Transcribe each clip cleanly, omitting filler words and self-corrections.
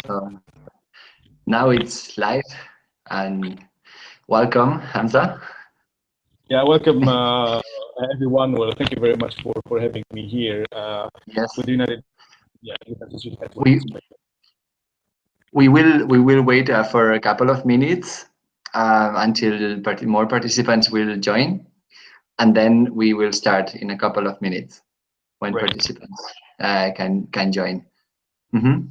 So now it's live, and welcome, Hamza. Yeah, welcome everyone. Well, thank you very much for having me here. Yes, with United, yeah, Research we we will wait for a couple of minutes until more participants will join, and then we will start in a couple of minutes when Right. participants can join. Mm-hmm.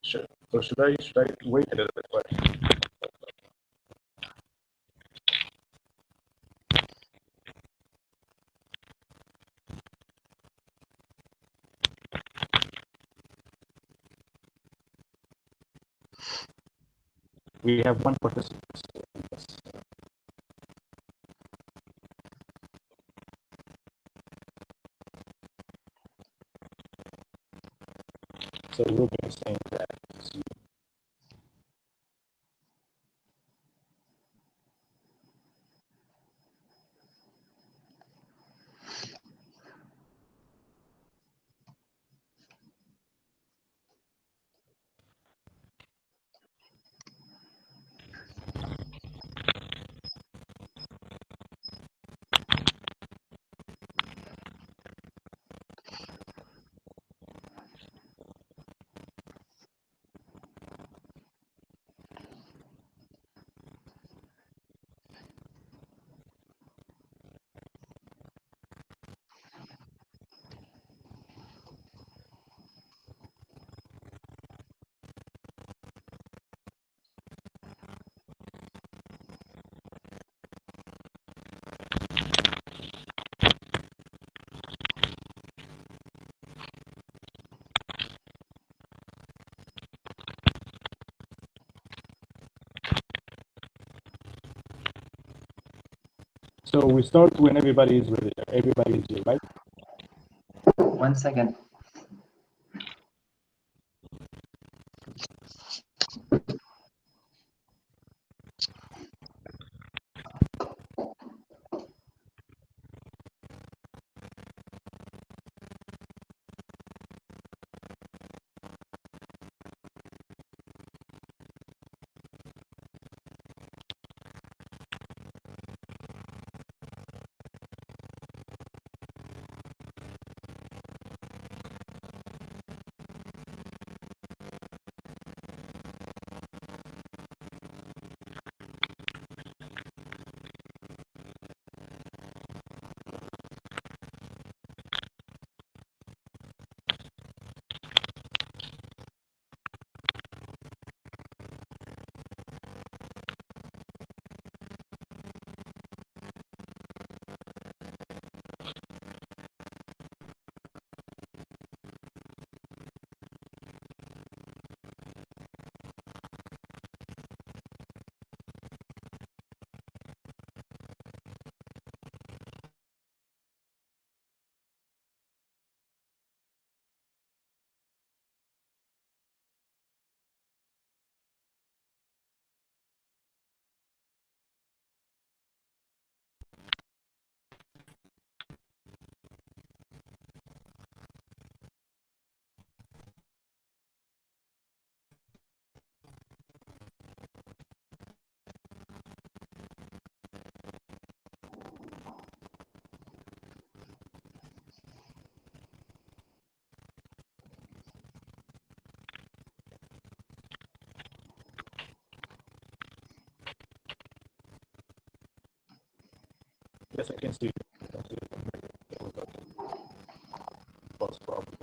Sure. So should I wait a little bit? We have one participant. So we'll be saying that. So we start when everybody is ready. Everybody is here, right? 1 second. Yes, I can see you. Problem.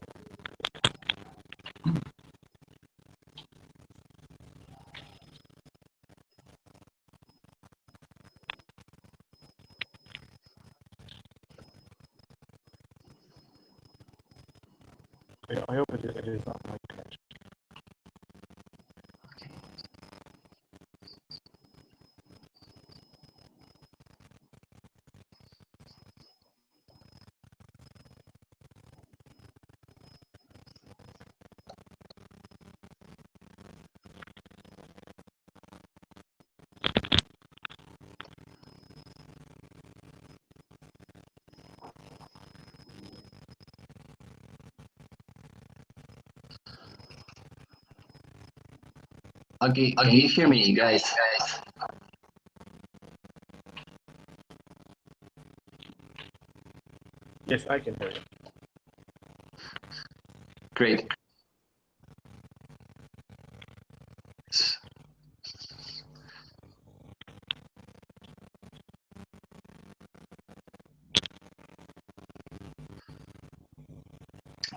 I hope it is not my connection. Okay, can you hear me, guys? Yes, I can hear you. Great.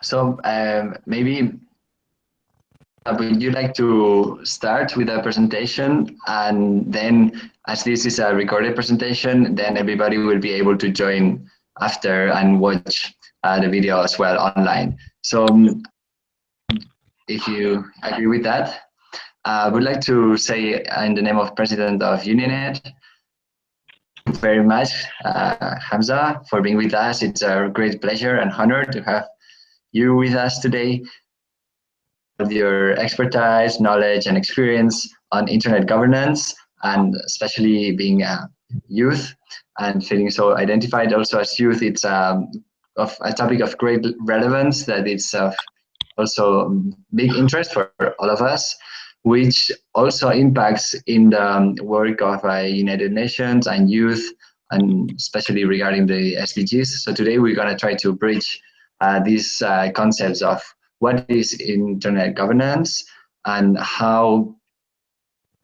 So maybe would you like to start with a presentation, and then as this is a recorded presentation, then everybody will be able to join after and watch the video as well online. So if you agree with that, I would like to say in the name of President of UNYANET, thank you very much, Hamza, for being with us. It's a great pleasure and honor to have you with us today. With your expertise, knowledge, and experience on internet governance, and especially being a youth and feeling so identified also as youth, it's of a topic of great relevance that it's of also big interest for all of us, which also impacts in the work of United Nations and youth, and especially regarding the SDGs. So today we're going to try to bridge these concepts of what is internet governance and how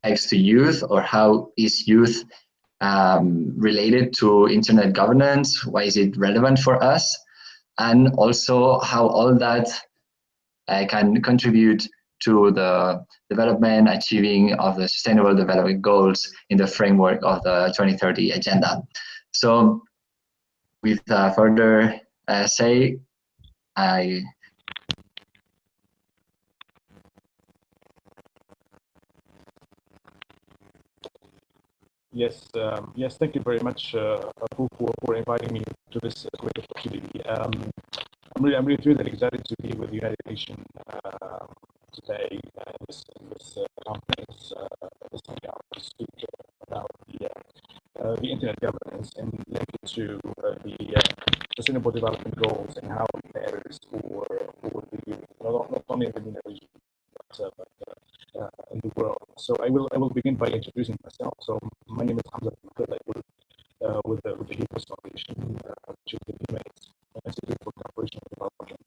connects to youth, or how is youth related to internet governance, why is it relevant for us, and also how all that can contribute to the development, achieving of the Sustainable Development Goals in the framework of the 2030 Agenda. So with further say, I Yes, yes. Thank you very much, Abu, for inviting me to this great opportunity. I'm really thrilled and excited to be with the United Nations today in this conference, this hangout, to speak about the internet governance and link it to the Sustainable Development Goals and how it matters for the youth, not only in the MENA region, but in the world. So I will begin by introducing myself. So my name is Hamza Ben Mehrez. I work with the Hibis Foundation, which is the UNICEF Institute for Cooperation and Development,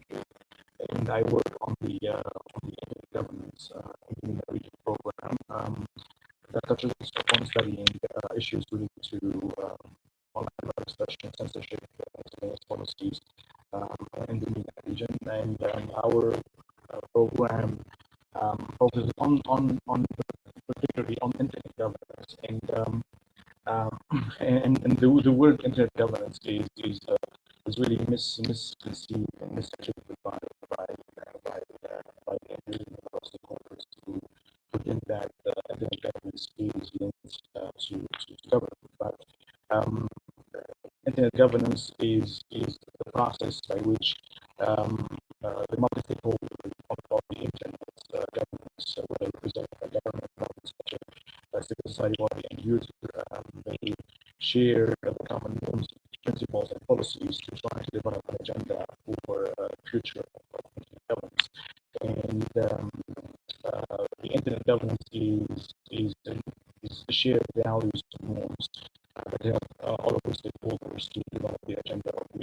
and I work on the internet governance in the MENA region program that touches on studying issues related to online expression, censorship, surveillance policies in the MENA region, and our program focuses on particularly on internet governance, and the word internet governance is really misconceived and misinterpreted by the individual stakeholders who think that internet governance is linked to government, but internet governance is the process by which the multi-stakeholders of the internet governance, whether represented by government, private sector, civil society body, and user, they share the common norms, principles, and policies to try to develop an agenda for future of internet governance. And the internet governance is shared values and norms that help all of the stakeholders to develop the agenda of the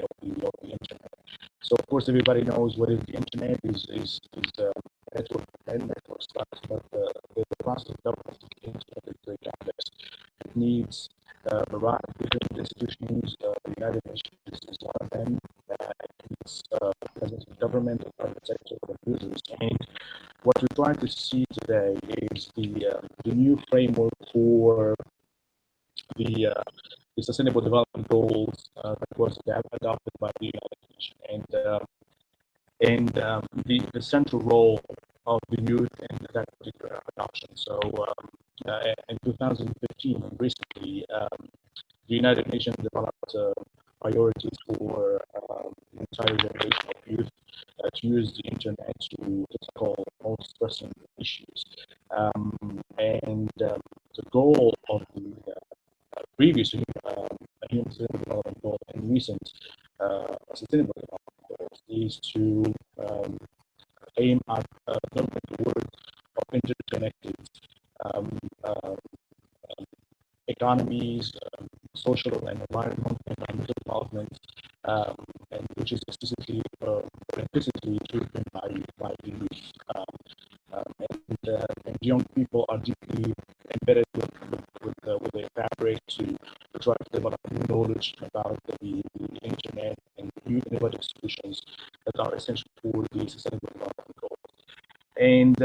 internet. So of course, everybody knows what is the internet is network and network stuff, but the process of governance of the internet is very complex. It needs a variety of different institutions. The United Nations is one of them. It needs the presence of government, the private sector, the users. And what we're trying to see today is the new framework for the Sustainable Development Goals that was adopted by the United Nations, and the central role of the youth in that particular adoption. So in 2015, recently, the United Nations developed priorities for the entire generation of youth to use the internet to tackle most pressing issues. And the goal of the previous Human Sustainable Development Goal and recent Sustainable Development Goals is to aim at developing the world of interconnected um, uh, economies, social and environmental development, and which is explicitly or implicitly driven by the youth. And young people are deeply embedded with the fabric to try to develop new knowledge about the internet and new innovative solutions that are essential for the sustainable development goals. And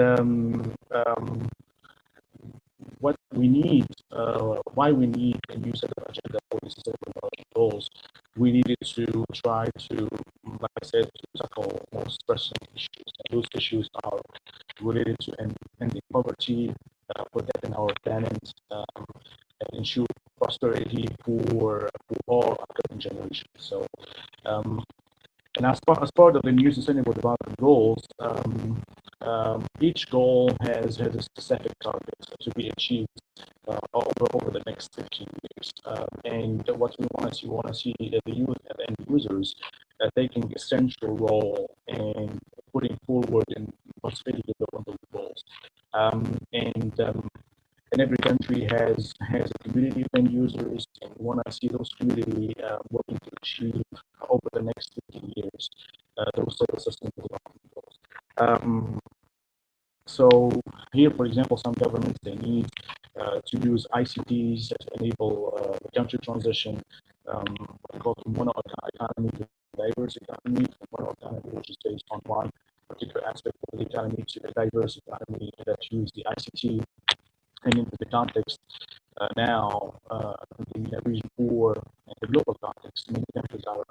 what we need, why we need a new set of agenda for the sustainable development goals, we needed to try to, like I said, to tackle most pressing issues. And those issues are related to ending poverty, protecting our planet, and ensure prosperity for all upcoming generations. So, and as part of the new sustainable development goals, each goal has a specific target to be achieved over the next 15 years. And what we want to see the youth and the end users taking a central role in putting forward and participating in those goals. And every country has a community of end users, and we want to see those community working to achieve over the next 15 years those set of sustainable development goals. So here, for example, some governments, they need to use ICTs to enable the country transition from one economy to a diverse economy, from one economy which is based on one particular aspect of the economy to a diverse economy that use the ICT. And into the context now, in the region 4 and the global context, many countries are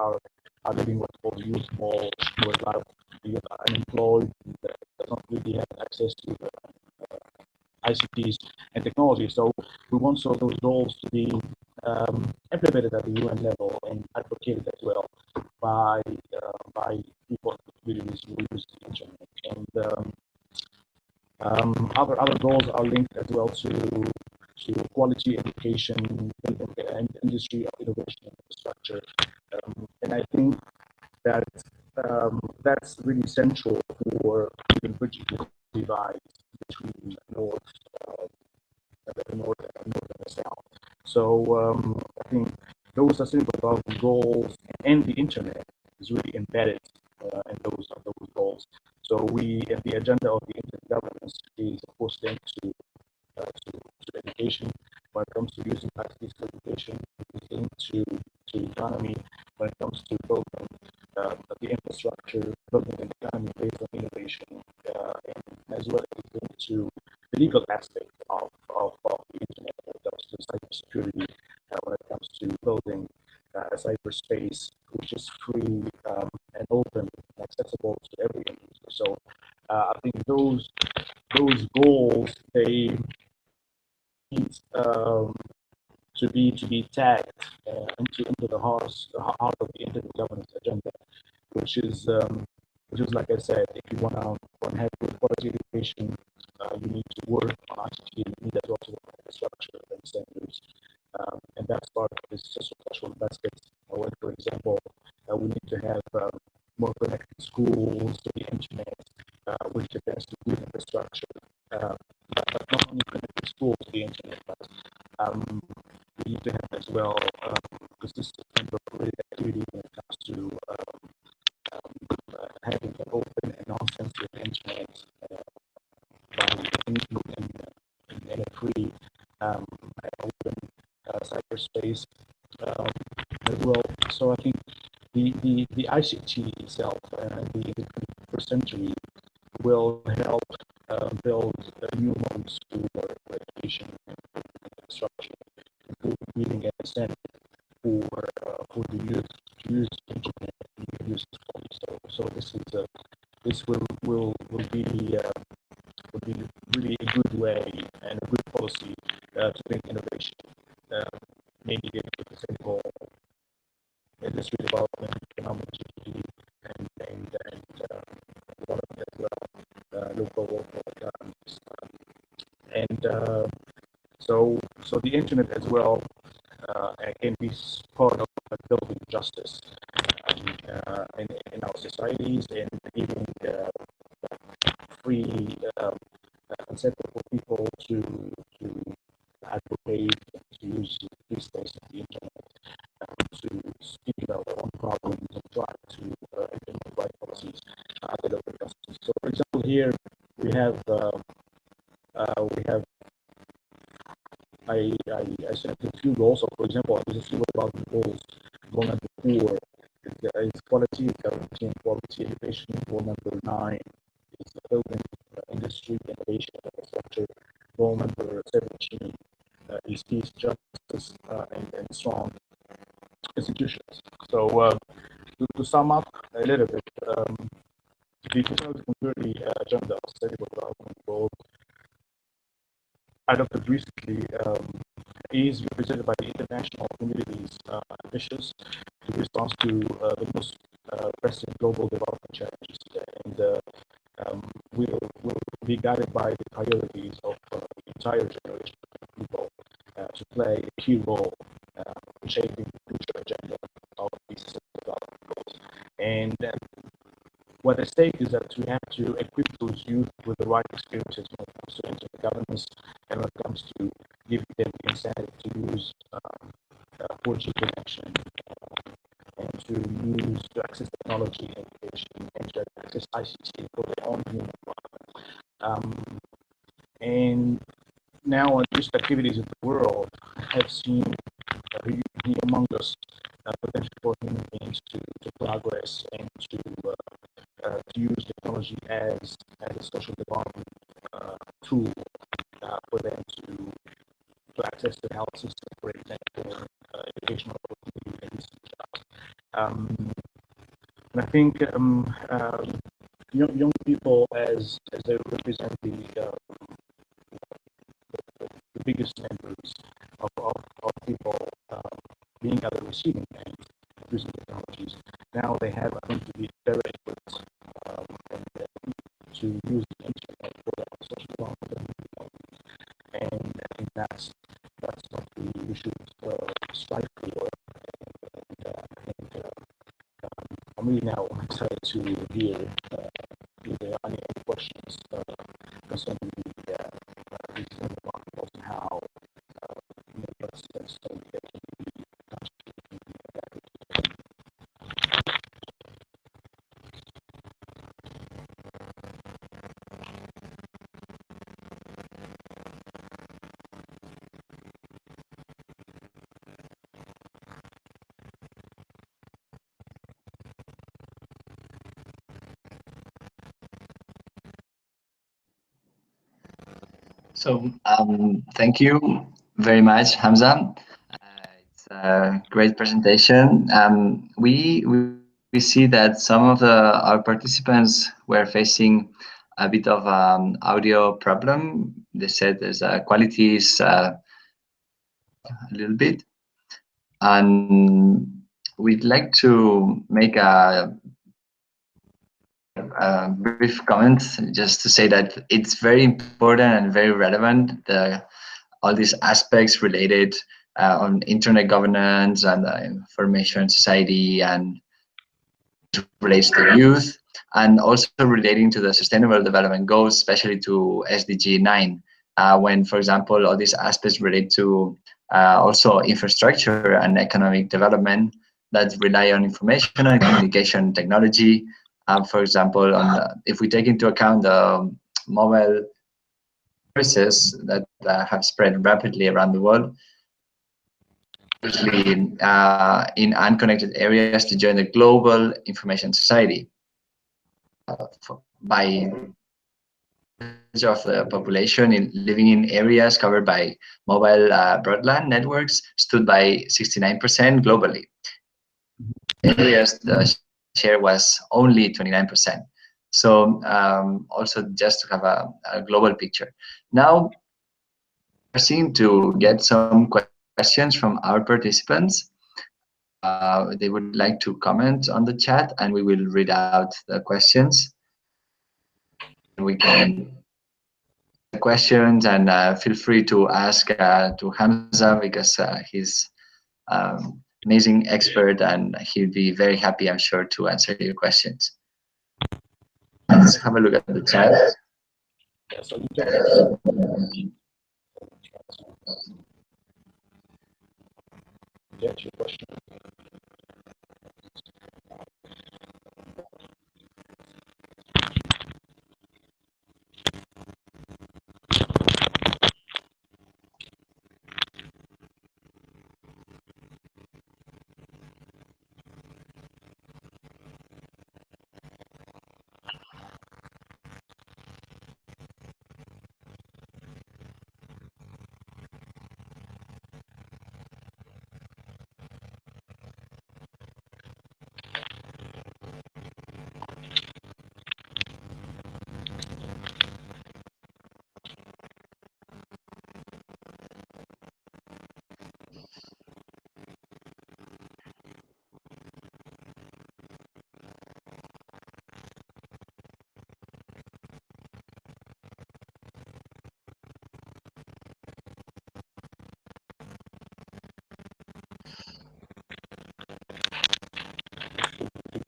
living what's called youth wall, where a lot of youth are unemployed, that don't really have access to ICTs and technology. So we want those goals to be implemented at the UN level and advocated as well by people in communities who use the internet. And other goals are linked as well to quality education and industry of innovation and infrastructure. And I think that that's really central for even bridging the divide between the north and the south. So I think those sustainable development goals and the internet is really embedded in those goals. So the agenda of the internet governance is of course linked to education. When it comes to using practice education, is linked to economy. When it comes to building the infrastructure, building an economy based on innovation, and as well as linked to the legal aspect of the internet when it comes to cybersecurity, when it comes to building a cyberspace which is free and open and accessible to every end user. So I think those goals, they need to be tagged into the heart of the internet governance agenda, which is like I said, if you want to have good quality education, you need to work on ICT, you need as well to work on infrastructure and standards, and that's part of this social basket. When, for example, we need to have more connected schools to the internet, which depends to good infrastructure. But not only connected schools to the internet, but we need to have as well, because this is kind of a related activity when it comes to having an open and non-censored internet by including in a free open cyberspace as well. So I think the ICT itself and the 21st century will help build new models for education and infrastructure, including reading and understanding for the youth to use the internet and use it fully. So this will be really a good way and a good policy to make innovation, maybe get the sustainable industry development, economic GDP, and development as well, local economies. And so the internet as well can be part of building justice in our societies and giving free incentive for people to policies at the local councils. So, for example, here we have I selected a few goals. So, for example, this is what about the goals. Goal number 4 is quality, guaranteeing quality education. Goal number 9 is building industry, innovation, infrastructure. Goal number 17 is peace, justice, and strong institutions. So, to sum up a little bit, the 2030 agenda of sustainable development goal adopted recently is represented by the international community's ambitions to respond to the most pressing global development challenges, and will be guided by the priorities of the entire generation of people to play a key role in shaping the future agenda of these development goals. And what at stake is that we have to equip those youth with the right experiences when it comes to internet governance and when it comes to giving them the incentive to use 4G connection and to access technology, innovation, and to access ICT for their own human environment. And now, just activities of the world have seen be among us potential for human beings to progress and to use technology as a social development tool for them to access the health system, for example, educational opportunities, and I think young people, as they represent the biggest numbers of people being at the receiving end using technologies, now they have, I think, to be better equipped to use the internet for their social development, and I think that's what we should strive for. And I think I'm really now excited to hear if there are any questions concerning the articles and how that's something that can be So thank you very much, Hamza. It's a great presentation. We see that some of our participants were facing a bit of audio problem. They said there's quality is a little bit, and we'd like to make a brief comment just to say that it's very important and very relevant, all these aspects related on internet governance and information society, and relates to youth, and also relating to the sustainable development goals, especially to SDG 9, when, for example, all these aspects relate to also infrastructure and economic development that rely on information and communication technology. For example, if we take into account the mobile services that have spread rapidly around the world, especially in unconnected areas, to join the global information society. By of the population living in areas covered by mobile broadband networks stood by 69% globally. Areas the share was only 29%. So also just to have a global picture. Now we're seeing to get some questions from our participants. They would like to comment on the chat, and we will read out the questions. We can questions, and feel free to ask to Hamza, because he's amazing expert and he'll be very happy, I'm sure, to answer your questions. Let's have a look at the chat. Yeah, so get your question.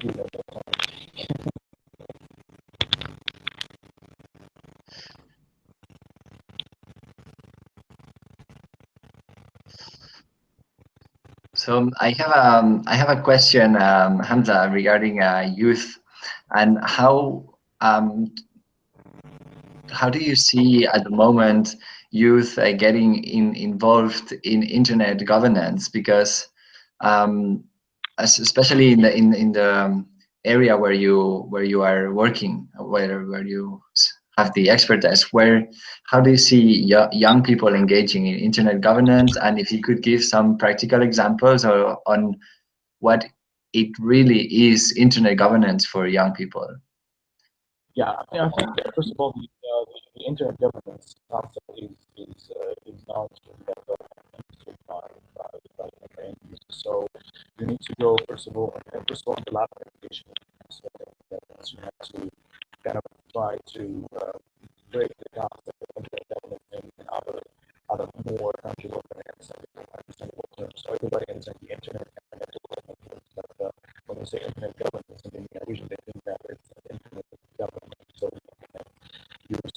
student at that time. So I have a question, Hamza, regarding youth and how do you see at the moment youth getting involved in internet governance? Because especially in the area where you are working, where you have the expertise, how do you see young people engaging in internet governance? And if you could give some practical examples on what it really is internet governance for young people. Yeah, I think that first of all, the internet governance concept is not understood by end users. So you need to go first of all in the lab application. So that you have to kind of try to break the concept of internet governance in other more tangible and understandable terms. So everybody understands the internet and network governance, but when we say internet governance, and then usually they think that it's internet government. So use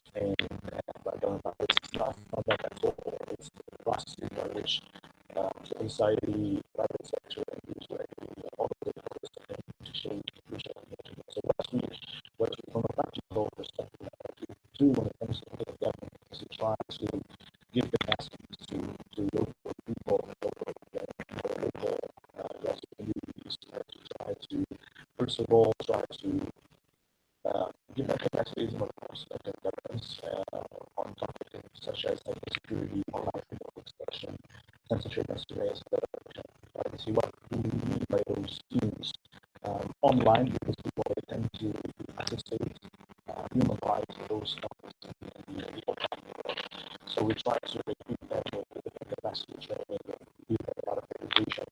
by government, it's not that at all. It's the process by which society, private sector, and user all of the to shape the future of the internet. So what we from a practical perspective do when it comes to internet government is to try to give capacity to local people, local communities to try to, first of all, give them capacities in of governance on topics such as security, online freedom of expression, censorship and surveillance, privacy. What do we mean by those themes? Online, because people tend to associate human rights with those topics in the legal world. So we try to equip them with different capacity training and give them a lot of education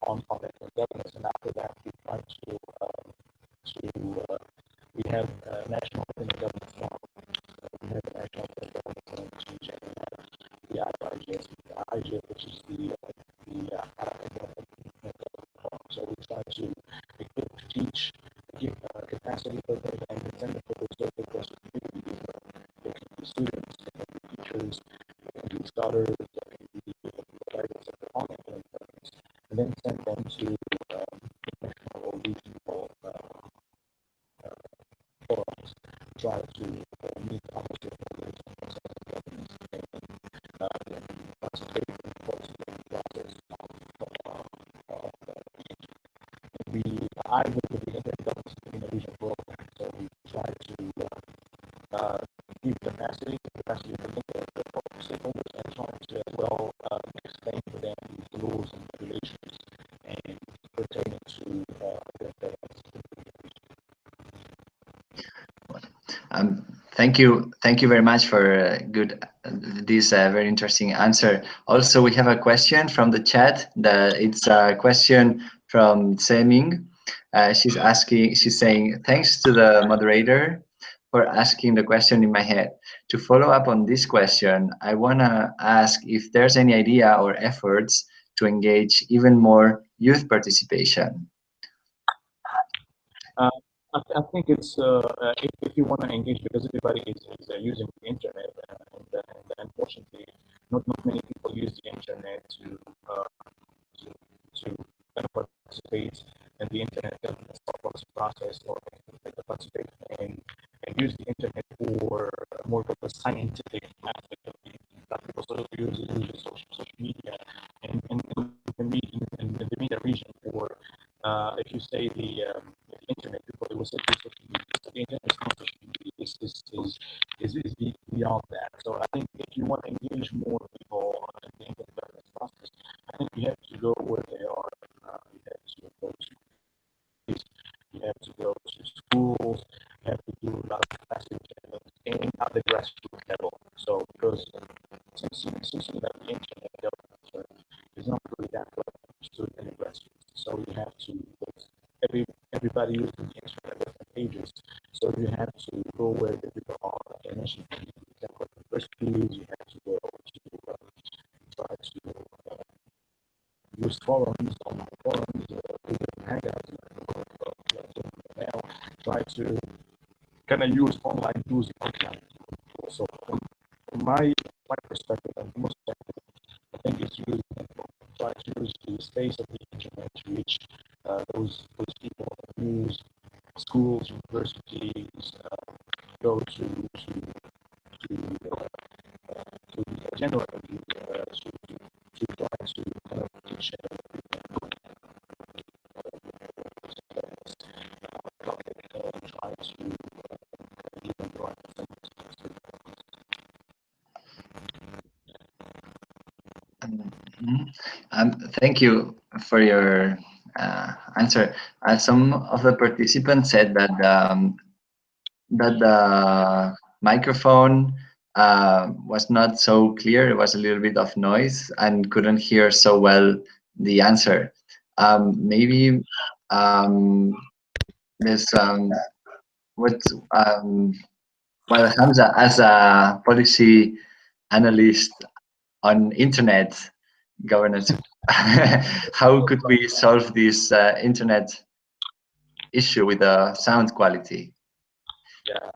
on governance, and after that we try to we have national government law. We have a national government change, and the IGF, which is the so we try to equip, teach, give capacity for them, and incentive for those local communities. They can be students, they can be teachers, they can be scholars, they can be writers of the online programs, and then send them to national or regional forums, try to meet policy holders and participate in the policy process. I work with the internet governance in the region program, so we try to give capacity for the stakeholders, and try to as well explain to them the rules and regulations and pertaining to the governance. Thank you very much for this very interesting answer. Also, we have a question from the chat. It's a question from Seming. She's saying, thanks to the moderator for asking the question in my head. To follow up on this question, I wanna ask if there's any idea or efforts to engage even more youth participation. I think it's if you want to engage, because everybody is using the internet, and unfortunately, not many people use the internet to kind of participate in the internet governance process, or participate and use the internet for more of a scientific aspect of the that people sort of use social media and the region and the media region for if you say the internet, people will say social media. So the internet is not social media. Is beyond that. So I think if you want to engage more people in the internet governance process, I think you have to go where they are. You have to go to schools. You have to do a lot of capacity training at the grassroots level. So because since that the internet government is not really that well understood in the grassroots, so you have to everybody using the internet at different pages. So you have to go where the people are. I mentioned you can go to universities. You have to go to try to use forums, online forums, hangouts, try to kind of use online tools if I can. So from my perspective and most perspective, I think it's really important. Try to use the space of the internet to reach those people, use schools, universities, go to generally to try to kind of teach try to give them the right things. Thank you for your answer. Some of the participants said that that the microphone was not so clear. It was a little bit of noise and couldn't hear so well the answer. Maybe there's what well, Hamza, as a policy analyst on internet governance, how could we solve this internet issue with the sound quality? Yeah.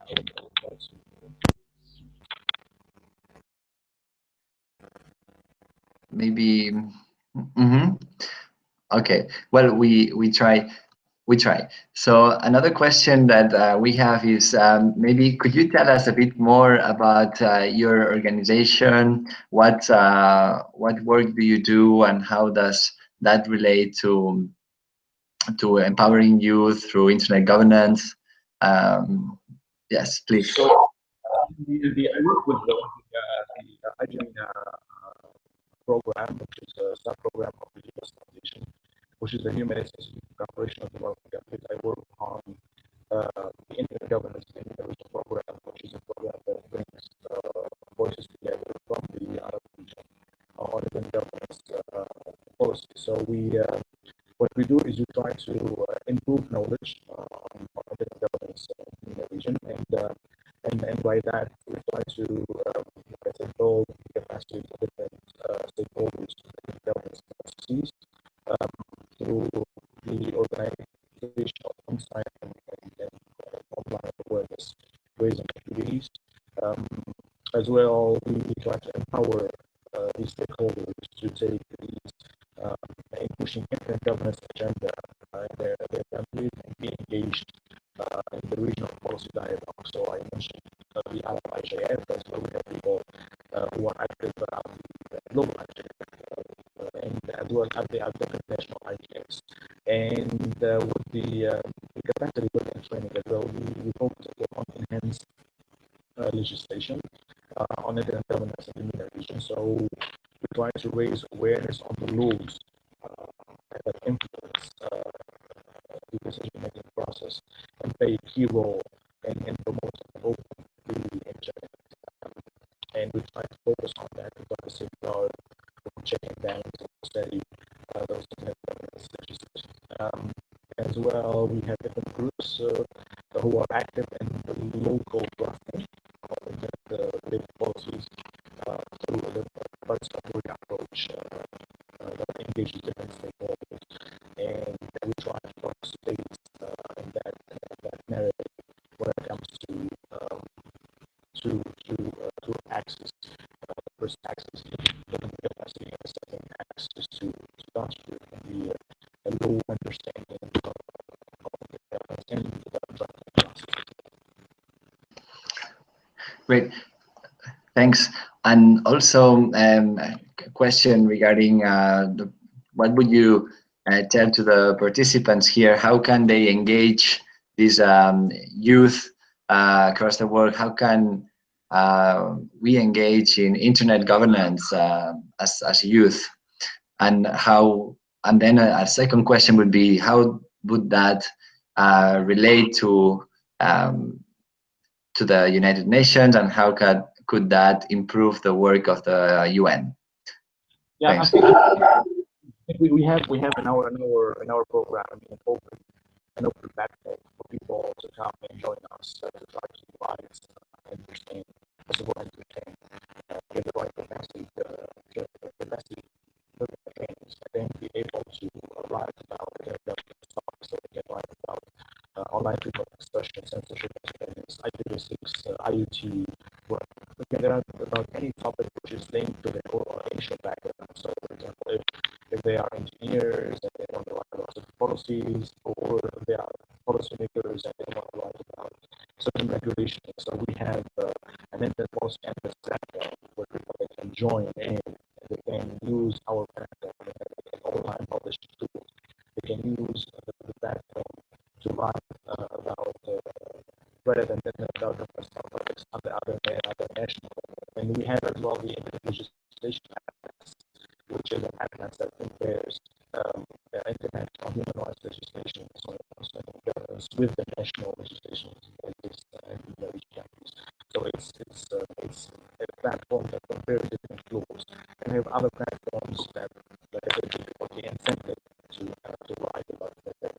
Maybe. Okay. Well, we try. So another question that we have is maybe could you tell us a bit more about your organization? What work do you do, and how does that relate to empowering youth through internet governance? Yes, please. So I work with the acheiving program, which is a sub-program of the US Foundation, which is the UNYANET Cooperation of Development Countries. I work on the internet governance innovation program, which is a program that brings voices together from the Arab region on internet governance policy. So what we do is we try to improve knowledge on internet governance in the region, and by that we try to, like I said, build the capacity of different stakeholders in governance processes through the organization of on-site and online awareness raising activities. As well, we try to empower these stakeholders to take these in pushing internet governance agenda in their countries and be engaged in the regional policy dialogue. So I mentioned the Arab IJF, as well we have people who are active around the global IJF, and as well as the different national IJFs. And with the capacity building training as well, we focus on enhanced legislation on internet governance in the MENA region. So we try to raise awareness on the laws that influence the decision-making process and play a key role in promoting open free internet. And we try to focus on that. We try to safeguard from checking down to study those internet governance legislation. As well, we have different groups who are active in the local drafting of internet-related policies through the participatory approach that engages different stakeholders, and we try to participate in that narrative when it comes to access, first access to building capacity, and second access to contribute in the low understanding of the drafting process. Great, thanks. And also a question regarding what would you tell to the participants here? How can they engage these youth across the world? How can we engage in internet governance as youth? And how? And then a second question would be, how would that relate to the United Nations, and how could that improve the work of the UN? Yeah, Thanks. I think we have in our program an open platform for people to come and join us to try to advise, understand, as well as entertain, get the right capacity, get the capacity trainings, and then be able to write about topics, so they can write about online treatment expression, censorship, IPv6, IoT, work. Okay, there are about any topic which is linked to their initial background. So, for example, if they are engineers and they want to write about policies, or they are policymakers and they want to write about certain regulations. So we have an internet policy analyst platform where people can join in. They can use our platform. They have online published tools. They can use the platform to write about relevant about topics on the other national. And we have as well the internet legislation atlas, which is an atlas that compares international human rights legislation with the national legislation in these countries. So it's a platform that compares different laws, and we have other platforms that give people the incentive to write about that.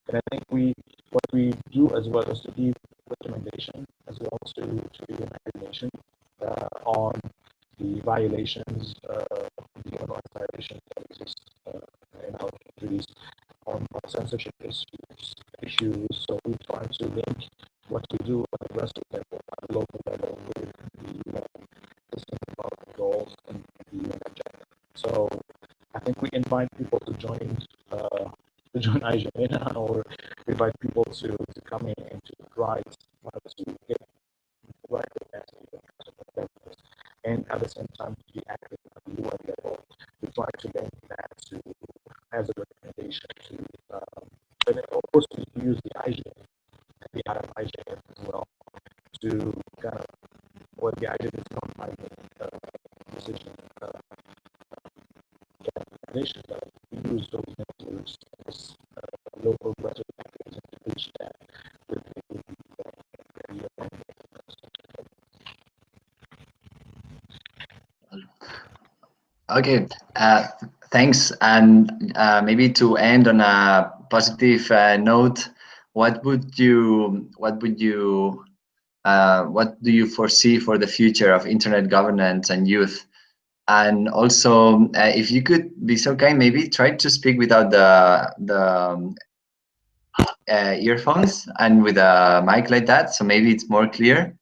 And I think what we do as well is to give recommendation as well to the United Nations on the violations, the human rights violations that exist in our countries, on censorship issues. So we try to link what we do on the rest of the level, at the local level, with the sustainable goals and the UN agenda. So I think we invite people to join IGN, or invite people to come in and to write to get right capacity and at the same time to be active at the UN level. We try to link that to as a recommendation to and of course we use the IGN and the IGN as well to kind of what the IGN is not decision recommendation, but we use those networks as local grassroots actors to reach that with the Okay, thanks. And maybe to end on a positive note, what do you foresee for the future of internet governance and youth? And also, if you could be so kind, maybe try to speak without the earphones and with a mic like that, so maybe it's more clear.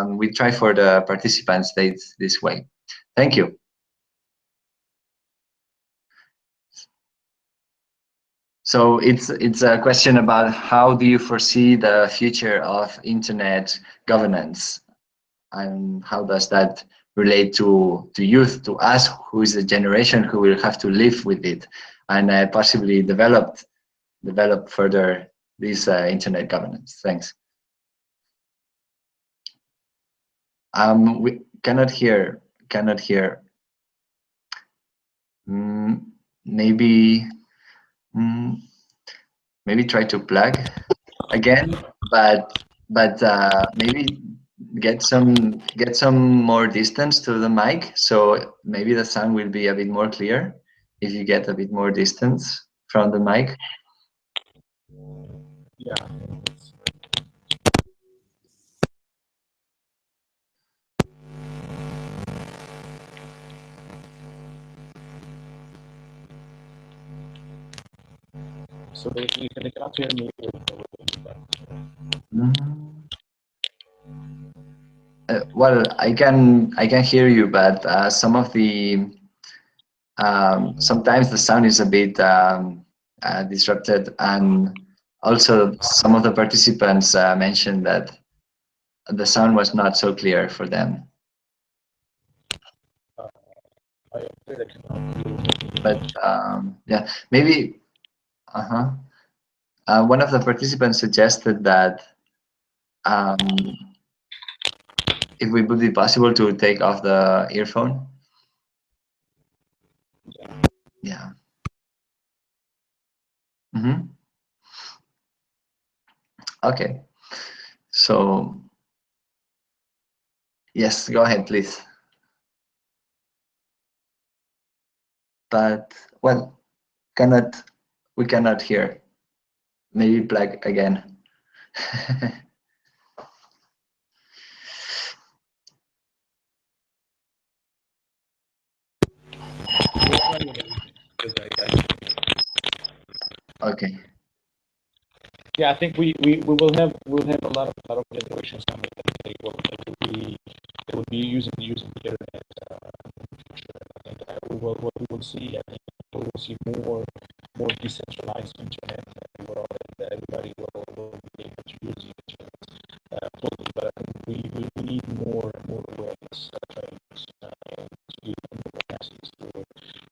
We try for the participants this way. Thank you. So it's a question about how do you foresee the future of internet governance, and how does that relate to youth, to us, who is the generation who will have to live with it, and possibly develop further this internet governance. Thanks. We cannot hear. Maybe. Maybe try to plug again, but maybe get some more distance to the mic, so maybe the sound will be a bit more clear if you get a bit more distance from the mic. Yeah. So they cannot hear me. Well, I can hear you, but some of the sometimes the sound is a bit disrupted, and also some of the participants mentioned that the sound was not so clear for them. But yeah, maybe one of the participants suggested that if it would be possible to take off the earphone. Yeah. Okay. So yes, go ahead, please. But well, we cannot hear. Maybe plug again. Okay. yeah, I think we'll have a lot of generations coming. They will be using the internet in the future. I think what we will see, I think we will see more decentralized internet world, and everybody will be able to use the internet fully. But I think we need more awareness trainings and to give them more access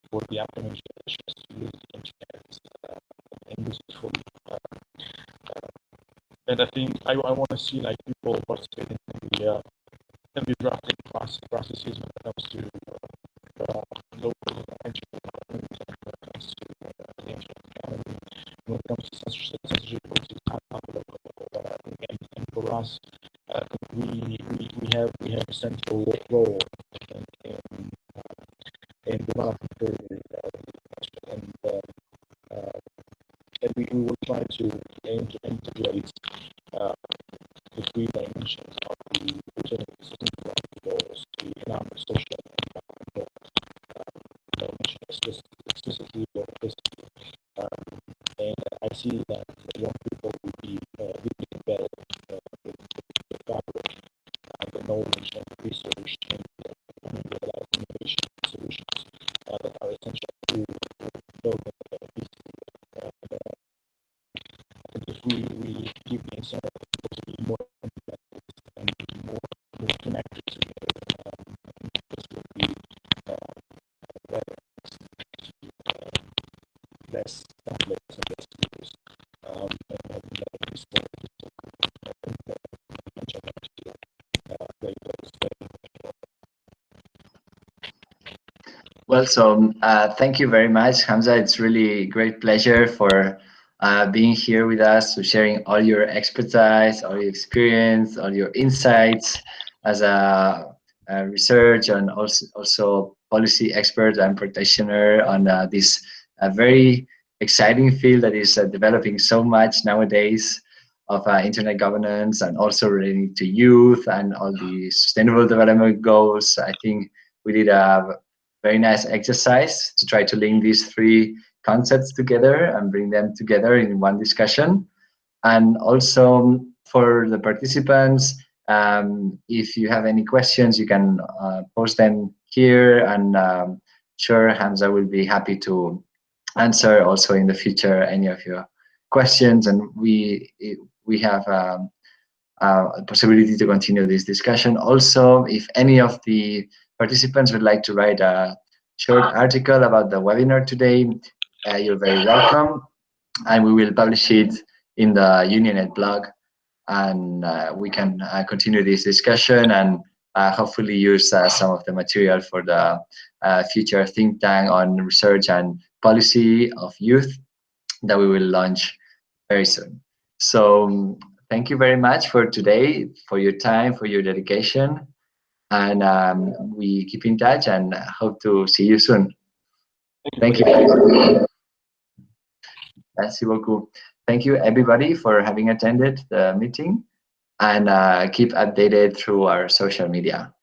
for the upcoming generations to use the internet and use it fully. And I think I want to see like people participating in the drafting processes when it comes to local entry development, when it comes to the internet economy, when it comes to censorship policies on the local level. And for us, I think we have a central role in developing further and we will try to aim to integrate the three dimensions of the legitimate system goals, the economic, social, and environmental dimension explicitly or implicitly. And I see that young people would be really embedded with the fabric, the knowledge and the research and a lot of innovation solutions that are essential to building these. If we give the incentive to be more independent and be more connected together, this will be better, less conflicts and less fears, and less Well, so thank you very much, Hamza. It's really great pleasure for being here with us, to sharing all your expertise, all your experience, all your insights as a research and also policy expert and practitioner on this very exciting field that is developing so much nowadays of internet governance, and also relating to youth and all the sustainable development goals. I think we did a very nice exercise to try to link these three concepts together and bring them together in one discussion. And also for the participants, if you have any questions, you can post them here, and sure, Hamza will be happy to answer also in the future any of your questions. And we have a possibility to continue this discussion. Also, if any of the participants would like to write a short article about the webinar today, you're very welcome, and we will publish it in the UNYANET blog, and we can continue this discussion and hopefully use some of the material for the future think tank on research and policy of youth that we will launch very soon. So thank you very much for today, for your time, for your dedication, and we keep in touch and hope to see you soon. Thank you. Merci beaucoup. Thank you, everybody, for having attended the meeting, and keep updated through our social media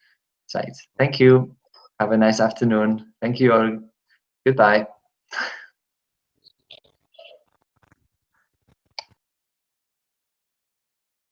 sites. Thank you. Have a nice afternoon. Thank you all. Goodbye.